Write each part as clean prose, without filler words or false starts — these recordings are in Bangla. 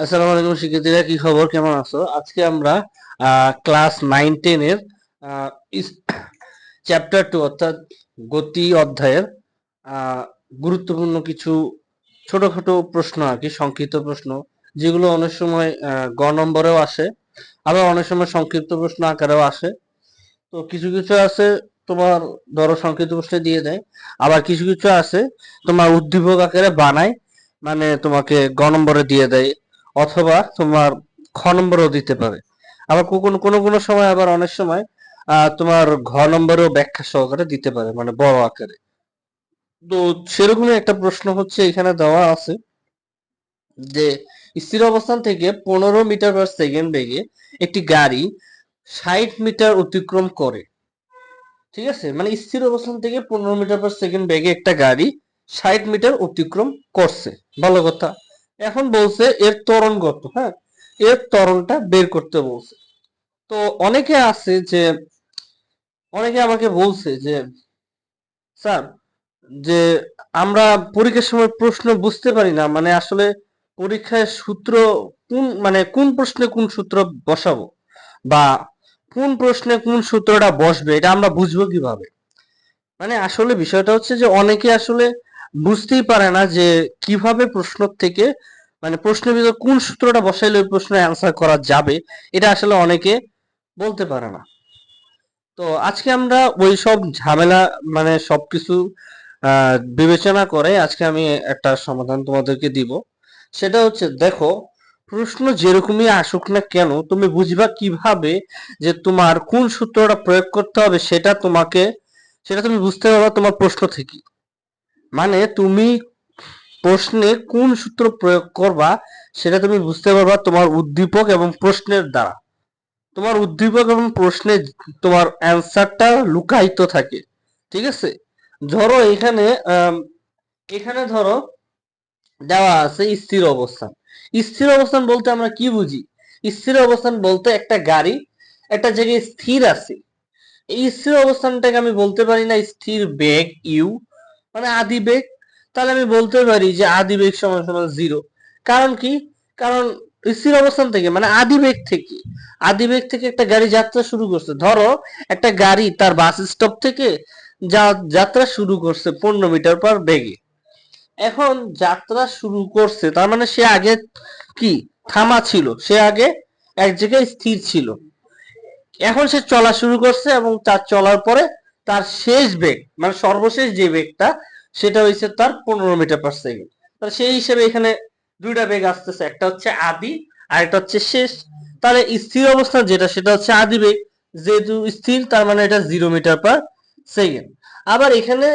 আসসালামু আলাইকুম শিক্ষার্থীরা, কি খবর, কেমন আছো? আজকে আমরা ক্লাস 9-10 এর চ্যাপ্টার 2 অর্থাৎ গতি অধ্যায়ের গুরুত্বপূর্ণ কিছু ছোটখাটো প্রশ্ন আর কি, সংক্ষিপ্ত প্রশ্ন, যেগুলো অনেক সময় গ নম্বরেও আসে, আবার অনেক সময় সংক্ষিপ্ত প্রশ্ন আকারেও আসে। তো কিছু কিছু আছে তোমার ধরো সংক্ষিপ্ত প্রশ্নে দিয়ে দেয়, আবার কিছু কিছু আছে তোমার উদ্দীপক আকারে বানায়, মানে তোমাকে গ নম্বরে দিয়ে দেয়, অথবা তোমার খ নম্বরেও দিতে পারে। আবার কোনো কোনো কোনো সময়, আবার অনেক সময় তোমার ঘ নম্বরেও ব্যাখ্যা সহকারে দিতে পারে, মানে বড় আকারে। তো সেরকমই একটা প্রশ্ন হচ্ছে এখানে দেওয়া আছে যে স্থির অবস্থান থেকে 15 মিটার/সেকেন্ড বেগে একটি গাড়ি 60 মিটার অতিক্রম করে। ঠিক আছে, মানে স্থির অবস্থান থেকে 15 মিটার/সেকেন্ড বেগে একটা গাড়ি 60 মিটার অতিক্রম করছে, ভালো কথা। এখন বলছে এর ত্বরণ কত। হ্যাঁ, এর ত্বরণটা বের করতে বলছে। তো অনেকে আছে যে, অনেকে আমাকে বলছে যে স্যার, যে আমরা পরীক্ষার সময় প্রশ্ন বুঝতে পারি না, মানে আসলে পরীক্ষায় সূত্র কোন, মানে কোন প্রশ্নে কোন সূত্র বসাবো, বা কোন প্রশ্নে কোন সূত্রটা বসবে, এটা আমরা বুঝবো কিভাবে। মানে আসলে বিষয়টা হচ্ছে যে অনেকে আসলে বুঝতেই পারে না যে কিভাবে প্রশ্ন থেকে, মানে প্রশ্নের ভিতর কোন সূত্রটা বসাইলে ওই প্রশ্নের অ্যান্সার করা যাবে, এটা আসলে অনেকে বলতে পারে না। তো আজকে আমরা ওই সব ঝামেলা, মানে সবকিছু বিবেচনা করে আজকে আমি একটা সমাধান তোমাদেরকে দিব। সেটা হচ্ছে, দেখো, প্রশ্ন যেরকমই আসুক না কেন, তুমি বুঝবা কিভাবে যে তোমার কোন সূত্রটা প্রয়োগ করতে হবে, সেটা তুমি বুঝতে পারবা তোমার প্রশ্ন থেকে। মানে তুমি প্রশ্নে কোন সূত্র প্রয়োগ করবা সেটা তুমি বুঝতে পারবা তোমার উদ্দীপক এবং প্রশ্নের দ্বারা। তোমার উদ্দীপক এবং প্রশ্নে তোমার অ্যান্সারটা লুকায়িত থাকে। ঠিক আছে, ধরো এখানে এখানে ধরো দেওয়া আছে স্থির অবস্থান। স্থির অবস্থান বলতে আমরা কি বুঝি? স্থির অবস্থান বলতে একটা গাড়ি একটা জায়গায় স্থির আছে। এই স্থির অবস্থানটাকে আমি বলতে পারি না স্থির বেগ ইউ, মানে আদি বেগ। তাহলে আমি বলতে পারি যে আদি বেগ সমান সমান 0। কারণ কি? কারণ স্থির অবস্থান থেকে, মানে আদি বেগ থেকে একটা গাড়ি যাত্রা শুরু করছে। ধরো একটা গাড়ি তার বাস স্টপ থেকে যাত্রা শুরু করছে 15 মিটার/বেগে। এখন যাত্রা শুরু করছে, তার মানে সে আগে কি থামা ছিল, সে আগে এক জায়গায় স্থির ছিল। এখন সে চলা শুরু করছে এবং তার চলার পরে তার শেষ বেগ, মানে সর্বশেষ যে বেগটা, সেটা হয়েছে তার 15 মিটার/সেকেন্ড। তাহলে সেই হিসেবে এখানে দুইটা বেগ আসতেছে, একটা হচ্ছে আদি আর একটা হচ্ছে শেষ। তাহলে স্থির অবস্থান যেটা, সেটা হচ্ছে আদি বেগ, যেহেতু স্থির তার মানে এটা 0 মিটার/সেকেন্ড। আবার এখানে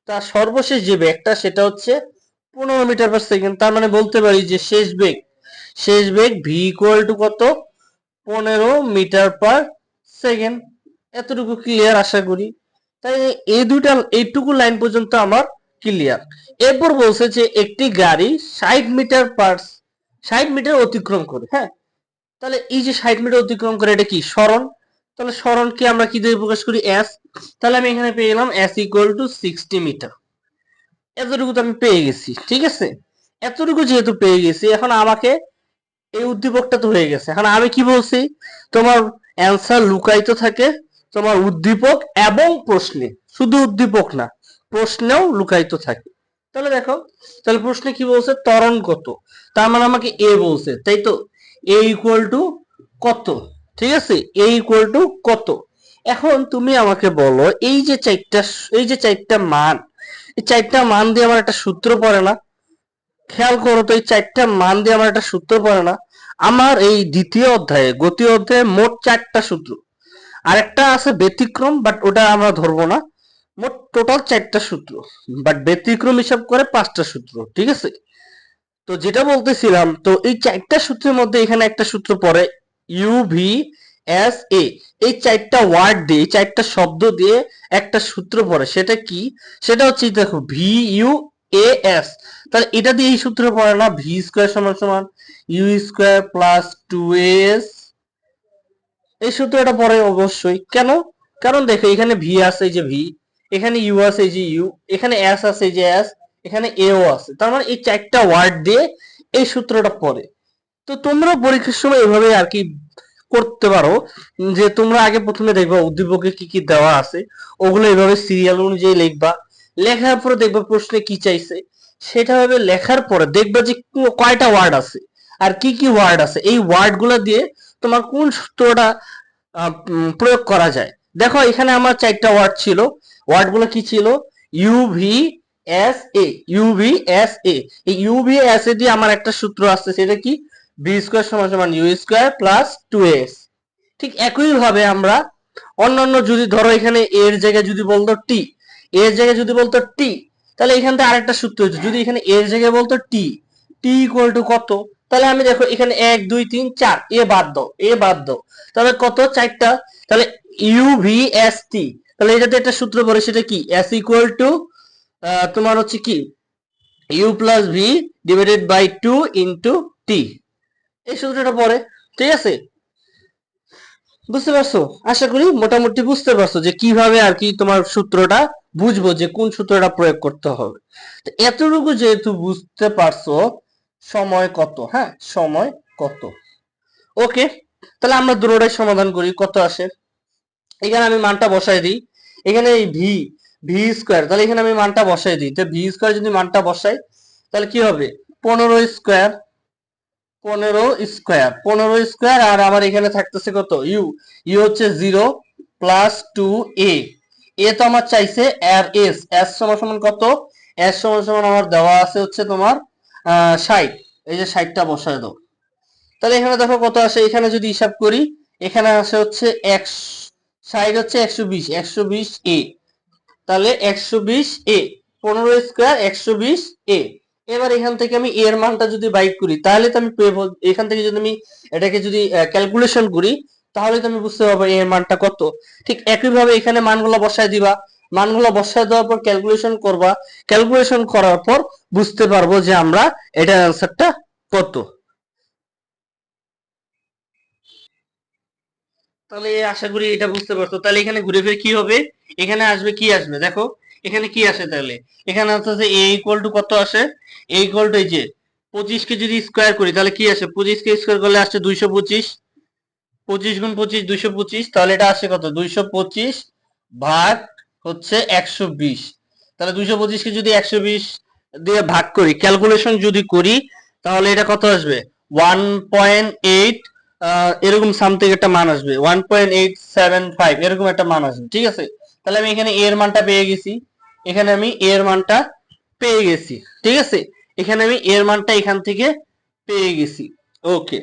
তার সর্বশেষ যে বেগটা সেটা হচ্ছে 15 মিটার/সেকেন্ড। তার মানে বলতে পারি যে শেষ বেগ ভি ইকুয়াল টু কত? 15 মিটার/সেকেন্ড। এতটুকু ক্লিয়ার আশা করি। তাই এইটুকু লাইন পর্যন্ত আমার ক্লিয়ার। এরপর বলছে যে একটি গাড়ি 60 মিটার অতিক্রম করে। হ্যাঁ, তাহলে এই যে 60 মিটার অতিক্রম করে, এটা কি সরণ? তাহলে সরণকে আমরা কি দিয়ে প্রকাশ করি? এস। তাহলে আমি এখানে পেয়ে গেলাম এস ইকুয়াল টু 60 মিটার। এতটুকু তো আমি পেয়ে গেছি। ঠিক আছে, এতটুকু যেহেতু পেয়ে গেছি, এখন আমাকে এই উদ্দীপকটা তো হয়ে গেছে। এখন আমি কি বলছি? তোমার অ্যান্সার লুকায়িত থাকে তোমার উদ্দীপক এবং প্রশ্নে, শুধু উদ্দীপক না, প্রশ্নেও লুকায়িত থাকে। তাহলে দেখো, তাহলে প্রশ্নে কি বলছে? ত্বরণ কত। তার মানে আমাকে এ বলছে, তাই তো? এ ইকুয়াল টু কত? ঠিক আছে, এ ইকুয়াল টু কত? এখন তুমি আমাকে বলো, এই যে চারটা মান, এই চারটা মান দিয়ে আমার একটা সূত্র পড়ে না? খেয়াল করো তো, এই চারটা মান দিয়ে আমার একটা সূত্র পড়ে না? আমার এই দ্বিতীয় অধ্যায়ে, গতি অধ্যায়ে মোট 4টা সূত্র। আরেকটা আছে ব্যতিক্রম, বাট ওটা আমরা ধরবো না। মোট টোটাল 4টা সূত্র, বাট ব্যতিক্রম হিসাব করে 5টা সূত্র। ঠিক আছে, তো যেটা বলতেছিলাম, তো এই 4টা সূত্রের মধ্যে এখানে একটা সূত্র পড়ে ইউ ভি এস এ। এই 4টা ওয়ার্ড দিয়ে, এই 4টা শব্দ দিয়ে একটা সূত্র পড়ে। সেটা কি? সেটা হচ্ছে, দেখো, ভি ইউ এ এস। তাহলে এটা দিয়ে এই সূত্র পড়ে না, ভি স্কোয়ার সমান সমান ইউ স্কোয়ার প্লাস 2s। এই সূত্রটা পড়ে অবশ্যই। কেন? কারণ দেখো, এখানে ভি আছে, এই যে ভি, এখানে ইউ আছে, এই যে ইউ, এখানে এস আছে, এই যে এস, এখানে এও আছে। তার মানে এই 4টা ওয়ার্ড দিয়ে এই সূত্রটা পড়ে। তো তোমরা পরীক্ষার সময় এভাবে আর কি করতে পারো, যে তোমরা আগে প্রথমে দেখবা উদ্দীপকে কি কি দেওয়া আছে, ওগুলো এভাবে সিরিয়াল অনুযায়ী লিখবা। লেখার পরে দেখবা প্রশ্নে কি চাইছে, সেটা ভাবে লেখার পরে দেখবা যে কয়টা ওয়ার্ড আছে আর কি কি ওয়ার্ড আছে, এই ওয়ার্ড গুলা দিয়ে তোমার কোন সূত্রটা প্রয়োগ করা যায়। দেখো এখানে আমার 4টা ওয়ার্ড ছিল, ওয়ার্ড গুলো কি ছিল? UV S A, UV S A. এই ইউভি এস এ দিয়ে আমার একটা সূত্র আছে, সেটা কি? বি স্কোয়ার সমান সমান ইউ স্কোয়ার প্লাস 2s। ঠিক একই ভাবে আমরা অন্যান্য, যদি ধরো এখানে এর জায়গায় যদি বলতো টি, এর জায়গায় যদি বলতো টি, তাহলে এখান থেকে আরেকটা সূত্র হচ্ছে, যদি এখানে এর জায়গায় বলতো টি, টি ইকুয়াল টু কত, তাহলে আমি দেখো এখানে 1 2 3 4, এ বাদ দাও, এ বাদ দাও, তাহলে কত? 4টা। তাহলে ইউ ভি এস টি, তাহলে এটাতে একটা সূত্র পড়ে, সেটা কি? এস ইকুয়াল টু তোমার হচ্ছে কি, u plus v divided by 2 into t, এই সূত্রটা পড়ে। ঠিক আছে, বুঝতে পারছো? আশা করি মোটামুটি বুঝতে পারছো যে কিভাবে আর কি তোমার সূত্রটা বুঝবো, যে কোন সূত্রটা প্রয়োগ করতে হবে। তো এতটুকু যেহেতু বুঝতে পারছো, সময় কত? হ্যাঁ, সময় কত। ওকে, তাহলে আমরা দুটোটাই সমাধান করি। কত আসে? এখানে আমি মানটা বসাই দিই। এখানে এই ভি, ভি স্কোয়ার, তাহলে এখানে আমি মানটা বসাই দিই। তো ভি স্কোয়ার যদি মানটা বসাই, তাহলে কি হবে? 15 স্কোয়ার, 15 স্কোয়ার, 15 স্কোয়ার, আর আমার এখানে থাকতেছে কত? ইউ, ইউ হচ্ছে 0 প্লাস 2a। এ তো আমার চাইছে আর এস, এস সমান সমান কত? এস সমান সমান আমার দেওয়া আছে হচ্ছে তোমার 60। এই যে 60টা বসায় দাও। তাহলে এখানে দেখো কত আসে, এখানে যদি হিসাব করি, এখানে আসে হচ্ছে 60 হচ্ছে 120, 120 এ, তাহলে 120 এ, 15 স্কোয়ার 120 এ। এবার এখান থেকে আমি এর মানটা যদি বাইর করি, তাহলে তো আমি এখান থেকে যদি আমি এটাকে যদি ক্যালকুলেশন করি, তাহলে তো আমি বুঝতে পারবো এর মানটা কত। ঠিক একইভাবে এখানে মানগুলো বসায় দিবা, মানগুলো বসায় দেওয়ার পর ক্যালকুলেশন করবা, ক্যালকুলেশন করার পর বুঝতে পারবো যে আমরা এটার অ্যান্সারটা কত। তাহলে আশা করি এটা বুঝতে পারছো। তাহলে এখানে ঘুরে ফিরে কি হবে? এখানে আসবে কি? আসবে দেখো এখানে কি আসে, তাহলে এখানে হচ্ছে এ ইকুয়াল টু কত আসে? এ ইকুয়াল টু এই যে 25 কে যদি স্কোয়ার করি, তাহলে কি আসে? 25 কে স্কোয়ার করলে আসছে 225, 25 গুণ 25 225, তাহলে এটা আসে কত? 225 ভাগ হচ্ছে 120। তাহলে 225 কে যদি 120 দিয়ে ভাগ করি, ক্যালকুলেশন যদি করি, তাহলে এটা কত আসবে? 1.8 এরকম সামথিং একটা মান আসবে, 1.875 এরকম একটা মান আসবে। ঠিক আছে, তাহলে আমি এখানে এর মানটা পেয়ে গেছি, এখানে আমি এর মানটা পেয়ে গেছি। ঠিক আছে, এখানে আমি এর মানটা এখান থেকে পেয়ে গেছি। ওকে,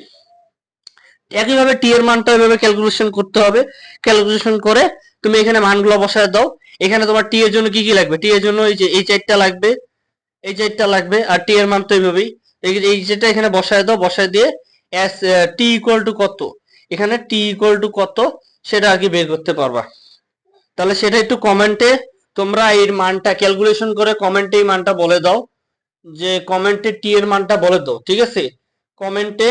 একইভাবে টি এর মানটা এভাবে ক্যালকুলেশন করতে হবে। ক্যালকুলেশন করে তুমি এখানে মানগুলো বসায় দাও। এখানে তোমার টি এর জন্য কি কি লাগবে? টি এর জন্য এই যে এই 4টা লাগবে, এই 4টা লাগবে, আর টি এর মান তো এইভাবেই এই যেটা এখানে বসায় দাও, বসায় দিয়ে এস টি ইকুয়াল টু কত, এখানে টি ইকুয়াল টু কত সেটা আর কি বের করতে পারবা। তাহলে সেটা একটু কমেন্টে তোমরা এর মানটা ক্যালকুলেশন করে কমেন্টে এই মানটা বলে দাও, যে কমেন্টে টি এর মানটা বলে দাও। ঠিক আছে, কমেন্টে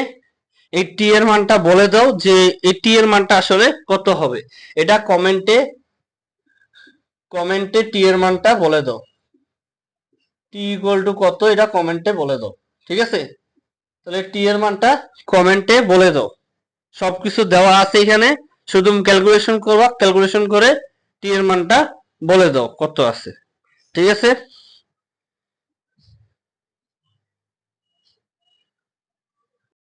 এই টি এর মানটা বলে দাও যে এই টি এর মানটা আসলে কত হবে। এটা কমেন্টে, কমেন্টে টি এর মানটা বলে দাও, টি ইকুয়াল টু কত এটা কমেন্টে বলে দাও। ঠিক আছে, তাহলে টি এর মানটা কমেন্টে বলে দাও। সবকিছু দেওয়া আছে এখানে, শুধু ক্যালকুলেশন করবা, ক্যালকুলেশন করে টি এর মানটা বলে দাও কত আছে। ঠিক আছে।